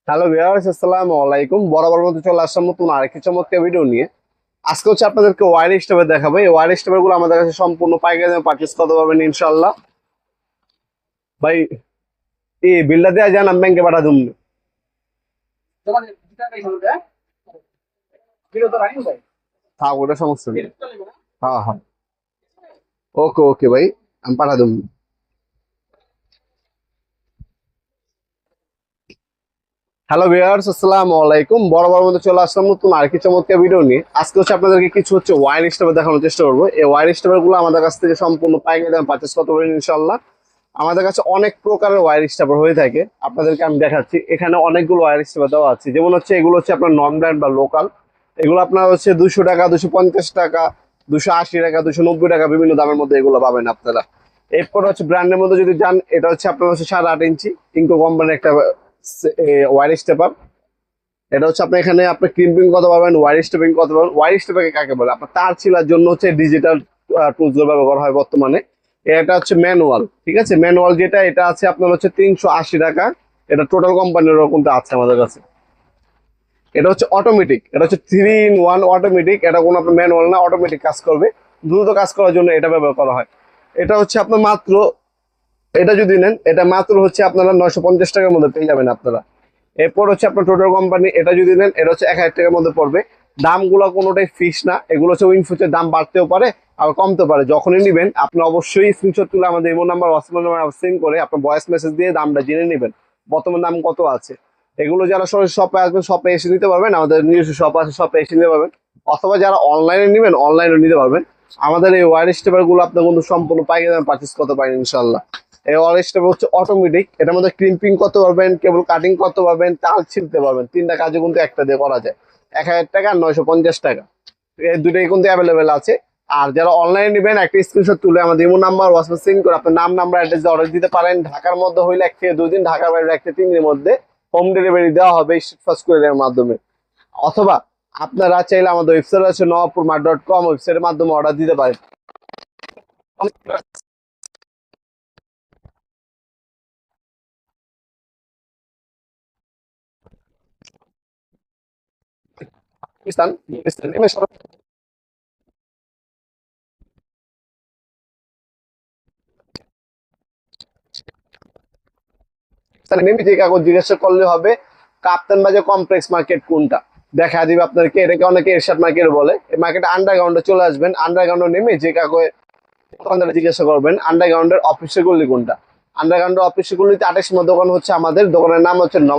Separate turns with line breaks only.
Hello viewers, আসসালামু আলাইকুম। বরাবর মতো চলে আসলাম নতুন আরেকটি চমৎকার ভিডিও নিয়ে। আজকে হচ্ছে আপনাদেরকে ওয়্যার স্টেপার দেখাবো। এই ওয়্যার স্টেপার গুলো আমাদের কাছে সম্পূর্ণ পাইকারি দামে পারচেজ করতে পারবেন ইনশাআল্লাহ। ভাই, এই বিলটা দেওয়া যান, আমি ব্যাংকে পাঠা দিন। থাক, ওটা সমস্যা নেই। হ্যাঁ হ্যাঁ, ওকে ওকে ভাই, আমি পাঠা দিন। হ্যালো ভিউয়ার্স, আসসালামু আলাইকুম। বরাবর মতো চলে আসলাম নতুন আরেকটি চমৎকার ভিডিও নিয়ে। আজকে হচ্ছে আপনাদেরকে কিছু ওয়্যার স্টেপার দেখানোর চেষ্টা করবো। এই ওয়্যার স্টেপার গুলো আমাদের কাছ থেকে সম্পূর্ণ পাইকারি দামে পারচেজ করতে পারবেন ইনশাআল্লাহ। আমাদের কাছে অনেক প্রকারের ওয়্যার স্টেপার হয়ে থাকে, আপনাদেরকে আমি দেখাচ্ছি। এখানে অনেকগুলো ওয়্যার স্টেপার দেওয়া আছে, যেমন হচ্ছে এগুলো হচ্ছে আপনার নন ব্র্যান্ড বা লোকাল। এগুলো আপনার হচ্ছে 200 টাকা, 250 টাকা, 280 টাকা, 290 টাকা, বিভিন্ন দামের মধ্যে এগুলো পাবেন আপনারা। এরপর হচ্ছে ব্র্যান্ডের মধ্যে যদি যান, এটা হচ্ছে আপনার হচ্ছে 8.5 ইঞ্চি ইনকো কোম্পানির একটা ওয়্যার স্টেপার। এটা হচ্ছে আপনি এখানে আপনি ক্রিম্পিং করতে পারবেন, ওয়্যার স্টেপিং করতে পারবেন। ওয়্যার স্টেপিং কাকে বলে? আপনার তার ছিলার জন্য হচ্ছে ডিজিটাল টুলস ব্যবহার হয় বর্তমানে। এটা হচ্ছে ম্যানুয়াল, ঠিক আছে? ম্যানুয়াল যেটা, এটা আছে আপনার হচ্ছে 380 টাকা। এটা টোটাল কোম্পানির কিন্তু আছে আমাদের কাছে। এটা হচ্ছে অটোমেটিক, এটা হচ্ছে 3 in 1 অটোমেটিক। এটা কোনো আপনার ম্যানুয়াল না, অটোমেটিক কাজ করবে। দ্রুত কাজ করার জন্য এটা ব্যবহার করা হয়। এটা হচ্ছে আপনার মাত্র, এটা যদি নেন, এটা মাত্র হচ্ছে আপনারা 950 টাকার মধ্যে পেয়ে যাবেন আপনারা। এরপর হচ্ছে আপনার টোটাল কোম্পানি, এটা যদি নেন, এটা হচ্ছে 1000 টাকার মধ্যে পড়বে। দামগুলো কোনোটাই ফিক্স না, এগুলো হচ্ছে ইন ফিউচার দাম বাড়তেও পারে আবার কমতে পারে। যখনই নেবেন আপনি অবশ্যই স্ক্রিনশট তুলে আমাদের imo number, WhatsApp number send করে আপনার ভয়েস মেসেজ দিয়ে দামটা জেনে নেবেন, বর্তমান দাম কত আছে। এগুলো যারা সরাসরি শপে আসবেন, শপে এসে নিতে পারবেন, আমাদের নিজস্ব শপ আছে, শপে এসে নিতে পারবেন। অথবা যারা অনলাইনে নেবেন, অনলাইনে নিতে পারবেন। আমাদের এই ওয়্যার স্টেপার গুলো আপনি কিন্তু সম্পূর্ণ পাইকারি দামে পারচেজ করতে পারেন ইনশাল্লাহ। এই ওয়্যার স্টেপার হচ্ছে অটোমেটিক, এটার মধ্যে ক্রিম্পিং করতে পারবেন, কেবল কাটিং করতে পারবেন, তার ছিলতে পারবেন। তিনটা কাজে কিন্তু একটা দিয়ে করা যায়। 1000 টাকা আর 950 টাকা, এই দুটোই কিন্তু অ্যাভেলেবেল আছে। আর যারা অনলাইনে নেবেন, একটা স্ক্রিনশট তুলে আমাদের ইমো নাম্বার, হোয়াটসঅ্যাপ সেন্ড করে আপনার নাম, নাম্বার, অ্যাড্রেস দিয়ে অর্ডার দিতে পারেন। ঢাকার মধ্যে হইলে 1 থেকে 2 দিন, ঢাকার বাইরে 1 থেকে 3 দিনের মধ্যে হোম ডেলিভারি দেওয়া হবে স্ট্রিট ফাস্ট কুরিয়ারের মাধ্যমে। অথবা আপনারা চাইলে আমাদের ওয়েবসাইট আছে nawapurmart.com, ওয়েবসাইটের মাধ্যমে অর্ডার দিতে পারেন। পাকিস্তান, নেমে যে কাগজ জিজ্ঞাসা করলে হবে কাপ্তান বাজার কমপ্লেক্স মার্কেট কোনটা, দেখা দিবে আপনাদেরকে। এটাকে অনেকে এরশাদ মার্কেট বলে। এই মার্কেট আন্ডারগ্রাউন্ডে চলে আসবেন, আন্ডারগ্রাউন্ডে নেমে যে কাগজ দোকানদার জিজ্ঞাসা করবেন আন্ডারগ্রাউন্ডের অফিসের গলি কোনটা। আন্ডারগ্রাউন্ডের অফিসের গলিতে 28 নম্বর দোকান হচ্ছে আমাদের। দোকানের নাম হচ্ছে নবাব